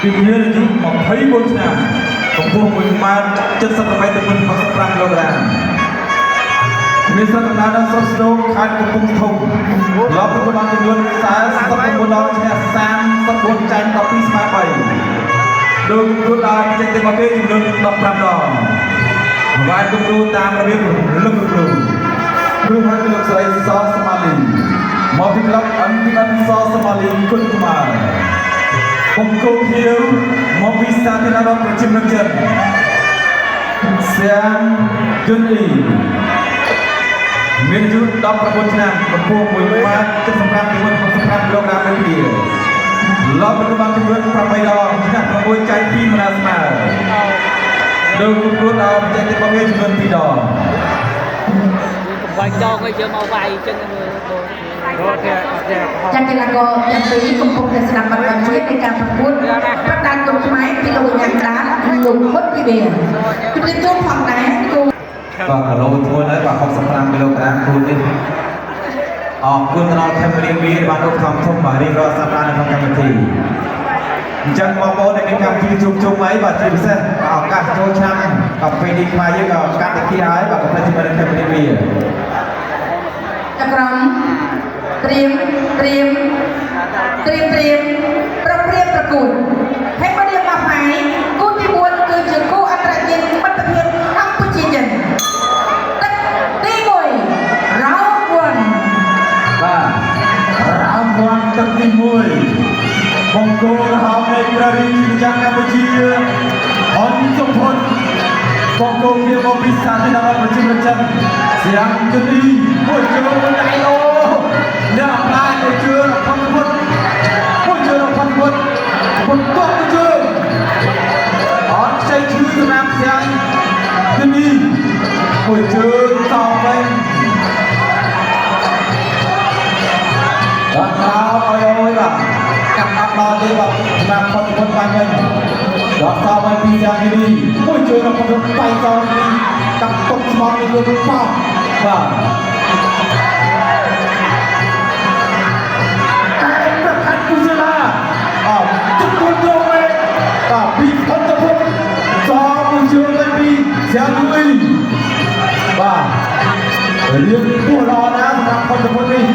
ពីមានអាយុ24ឆ្នាំកម្ពស់1.78 ម៉ែត្រទម្ងន់65 គីឡូក្រាមមានស្រុកកំណើតនៅស្រុកស្នូលខេត្តកំពង់ធំលបប្រកួតបានចំនួន49ដងឈ្នះ34ចាញ់12ស្មើ3ដោយប្រកួតដល់ចេញទៅមកគេចំនួន15ដងបង្ហាញគំរូតាមរបៀបរលឹកគ្រូហើយគឺលោកស្រីសសមាលីមកពីក្លឹប MPN សសមាលីគុណគុមារបង្គោលខៀវមកពីសាធារណរដ្ឋប្រជាមានិតចិនសៀមជុនអ៊ីមានអាយុ19ឆ្នាំកម្ពស់1.75 ម៉ែត្រទម្ងន់65 គីឡូក្រាមដូចគ្នាលបប្រកួតបានចំនួន8ដងឈ្នះ6ចាញ់2មិនស្មើដោយប្រកួតដល់បច្ចេកទេសរបស់វាចំនួន2ដងវាយចោលឲ្យយើងមកវាយចឹងមើលចាត់កីឡាករទាំងពីរកំពុងតែស្ដាប់បទបញ្ជានៃការប្រកួតប្រដាល់គុណខ្មែរពីលោកញ៉ាំដាលោកមុតពីវាជម្រាបជូនផងដែរគូបាទគីឡូធ្ងន់ហើយបាទ65 គីឡូក្រាមគូនេះអរគុណដល់ខេមរៀងមានបានឧបត្ថម្ភធំបាទរៀបរាប់សប្តាហ៍នៅក្នុងកម្មវិធីអញ្ចឹងបងប្អូនដែលមានកម្មវិធីជួបជុំអីបាទជាពិសេសឱកាសចូលឆ្នាំកាហ្វេនេះខ្មែរយើងក៏កាត់តិចហើយបាទកុំភ្លេចជាមួយនឹងខេមរៀងមានតក្រំត្រៀមប្រព្រៀបប្រកួតហើយមករៀបមកហើយគូទី4គឺជាគូអន្តរជាតិមិត្តភាពកម្ពុជាចិនទឹកទី1 round 1បាទ round 1ទឹកទី1បង្គោលរហោនៃព្រះរាជាណាចក្រកម្ពុជាអនសុភុនបង្គោលវាមកពីសាធារណរដ្ឋប្រជាមានិតចិនសៀមជុនអ៊ីមួយជើងដៃអូអ្នកអប្រាយមួយជើងផុតមួយជើងផុតបន្ទាប់មួយជើងអត់ខ្ចីឈឺសម្រាប់សៀមជុនអ៊ីមួយជើងតបវិញបាទឲ្យអូយបាទកាប់អត់ដល់ទេបាទសម្រាប់ផុតបានវិញដល់តបពីសៀមជុនអ៊ីមួយជើងផុតបែកតនេះកាប់ទុកស្មោះនេះគឺបោះបាទពីផុតទៅសមួយជើងទៅពីសៀមលុយបាទរៀងពោះល្អណាស់សម្រាប់ផុតទៅនេះ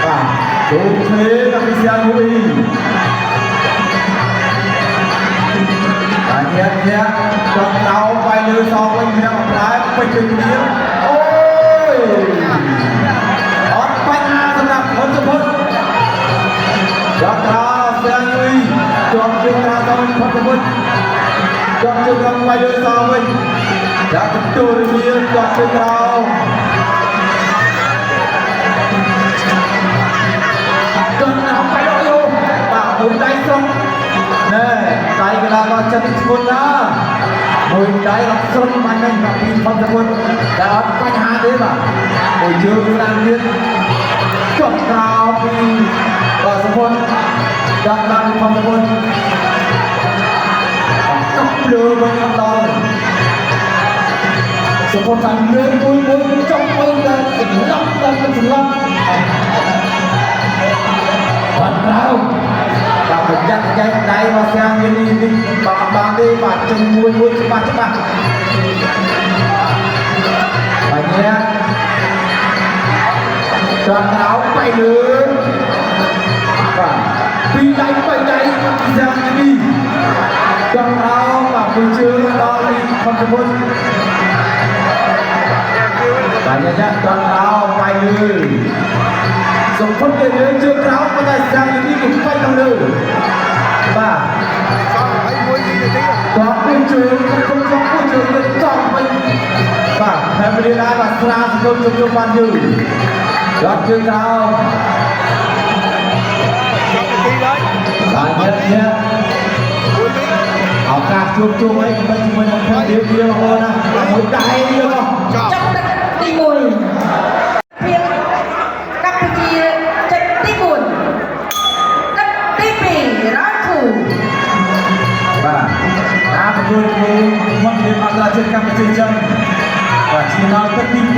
បាទទូគ្នាទៅពីសៀមលុយបាទញ៉ាំគាត់ដៅបាយលើសវិញញ៉ាំអត់ដែរពេញគ្នាអូយអត់បញ្ហាសម្រាប់ផុតទៅគាត់សៀមលុយជាប់ជើងក្រៅទៅផុតទៅជាប់ជើងក្រៅបាយលើសវិញដាក់ទទួលមានជាប់ជើងក្រៅគាត់អត់បាយយកបាទមួយដៃស្រុកណែដៃកណ្ដាលក៏ចិត្តធ្ងន់ណាមួយដៃអត់ស្រុកបាននឹងពីផុតទៅតែអត់បញ្ហាទេបាទមួយជើងស្ដាំទៀតជាប់ក្រៅពីបាទសុភ័ណ្ឌដាក់ឡើងផុតទៅកាប់លើវិញអត់ដល់សុភ័ណ្ឌតាមលើមួយចង់វិញតែស្លាប់តែមិនស្លាប់បាត់ក្រៅបាទប្រយ័ត្នចែកដៃមកស្រាំយនេះបានទេបាទជិះមួយច្បាស់បាទញ៉ាំចាត់ក្រៅไปលើបាទពីដៃ3ដៃយ៉ាងនេះចង់រោបាទមួយជើងដល់នេះខំទៅមុនបាទញ៉ាំចង់រោបាយលើសុភ័ណ្ឌគេលើជើងក្រោមប៉ុន្តែយ៉ាងនេះគឺបែកទៅលើបាទហើយមួយនេះទៅគាត់មួយជើងខ្ញុំចង់មួយជើងទៅចង់វិញបាទតែមិនได้បាទស្រាសង្គមជុំបានយូរគាត់ជើងក្រោមបាទញ៉ាំឱកាសជួបអីមិនជាមួយនឹងខេមរៀងមានបងប្អូនណាមួយដៃយកចាប់ទី1ភាពកម្ពុជាចិត្តទី4ទឹកទី2រ៉ាធូបាទការប្រកួតគូមកពីអន្តរជាតិកម្ពុជាចឹងបាទឈានដល់ទឹកទី2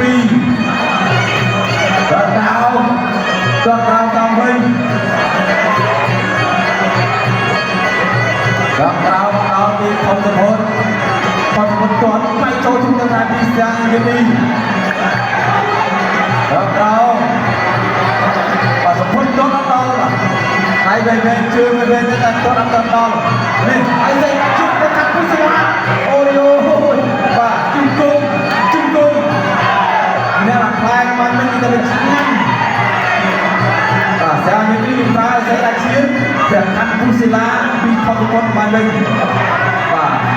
គាត់តាមវិញ ចូលជុំទៅតាមទីស្ថានយានីដល់ក្រោយបាទសុភុនដល់ដល់ហើយវិញជឿវិញទៅតែដល់ដល់នេះហើយសេជុំទៅខាងពុសិលាអូយបាទជុំគុំអ្នកខ្លាំងមិនមានតែឆ្ងាញ់បាទស្អាតនេះមានប្រើសេអាឈៀនព្រះខាងពុសិលាពីខុសគាត់បានវិញបាទ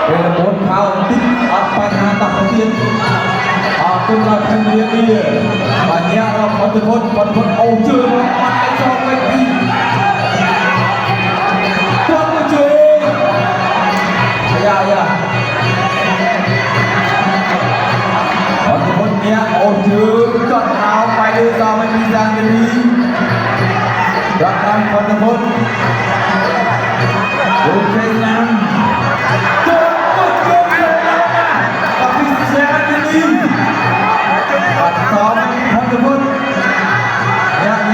ពេលរមុនខោតិចអត់បញ្ហាតោះទៅទៀតអរគុណដល់ជំរាបលាបាទញ៉ាំដល់ផលពុទ្ធអូជើងបាត់ចោលវិញពីគាត់មកជួយយ៉ាផលពុទ្ធញ៉ាំអូជើងគាត់ហៅไปលើដល់មិនមានយ៉ាងនេះដល់តាមផលពុទ្ធអូខេណាស់បាត់តនហត់ពុទ្ធ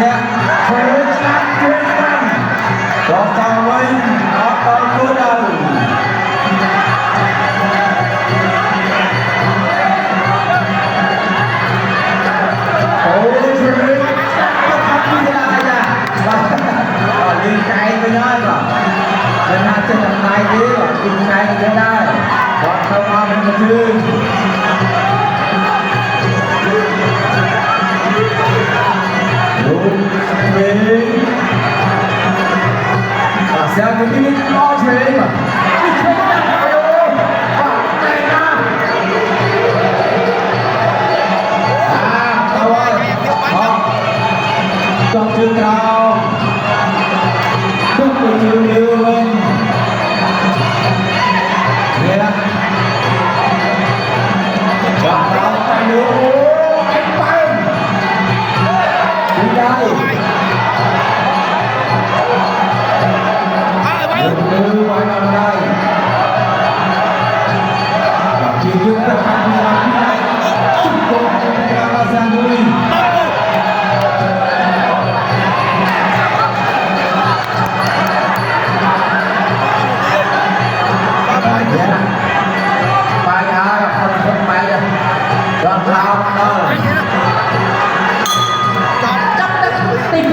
ញ៉ាធ្វើឆ្នាំដល់តាមវិញអត់ដល់គោលដៅអូជួយគាត់ពីឡាយ៉ាបាទលេងកាយវិញហើយបាទមិនណាចេះដំណៃទេបាទពីកាយទៅដែរគាត់ទៅមកមិនជឿSao cái gì lo thế mà tao ơi trong trường cao đúng của trường yêu lên nghe đó chọn tao tay nữa anh bay đi đây từ ngoài vào đây và chỉ những tất cả những làm như này chúng tôi đang là sang người bài ai không bay đâu đoạn lao đâu chấp đất TV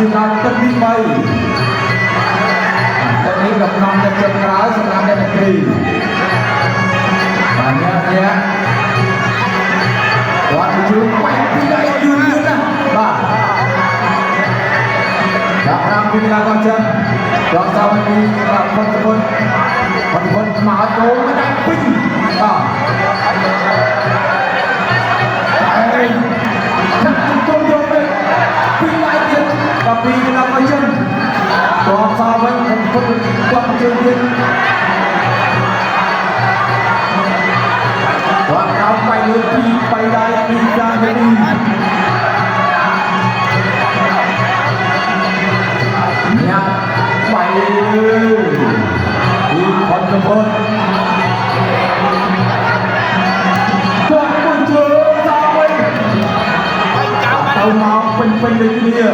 chương trình tất đi bay tất đi gặp năm để chấm ráo sẽ làm để kỳ và nhé đoạn chương quay đi đây dương dương nè và gặp năm khi là con chân đoạn sau khi là con mà cố mới đánh pin và thật công dụng đấy pin lại tiền và vì là coi chân còn sao với không quăng chân tiên đoạn cao bay lên đi bay đây đi ra đây đi nhạc bay đi còn không hơn đoạn quân chúa sao với tàu máu phanh lên kia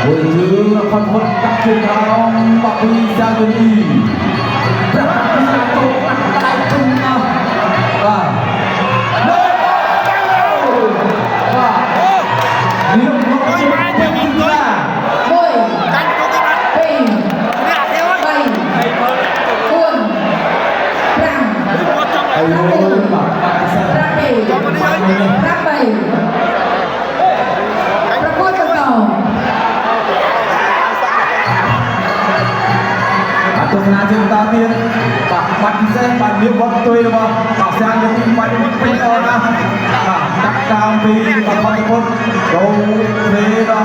buổi trưa con hốt các trường cao bọc đi ra bên đi rất là tốt ăn tay chung nhau và nếu không chịu quên ra mười bảy buồn răng ôi mà răng bảy buồn cầu tôi là chúng ta tiên bạn xem bạn biết bọn tôi là bao bảo sang cho team bạn bây giờ nào đặt cao vì và con con đâu về đó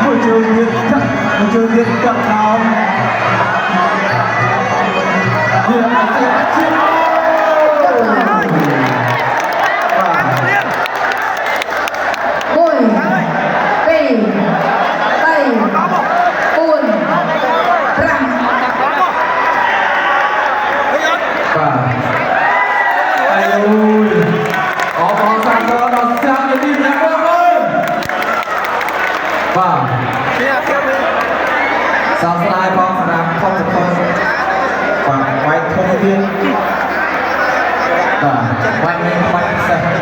môi trường nhiệt chất môi trường nhiệt cận nào như là sẽ bắt chiến mười bảy buồn răng ទៀតបាទបាញ់នេះបាញ់ពិសេសបាទ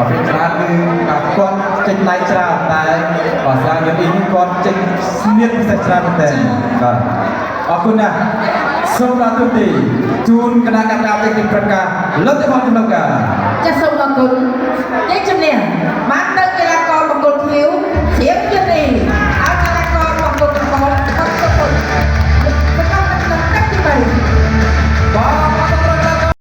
ពេលច្រើនគឺគាត់ចេញដៃច្រើនតែបាទស្រាយនេះគាត់ចេញស្នៀតពិសេសច្រើនមែនទែនបាទអរគុណណាស់សូមដល់ទូទីជូនគណៈកម្មការទីប្រកាសលទ្ធផលដំណើរការ ចាសសូមអរគុណយើងជំនះបានទៅ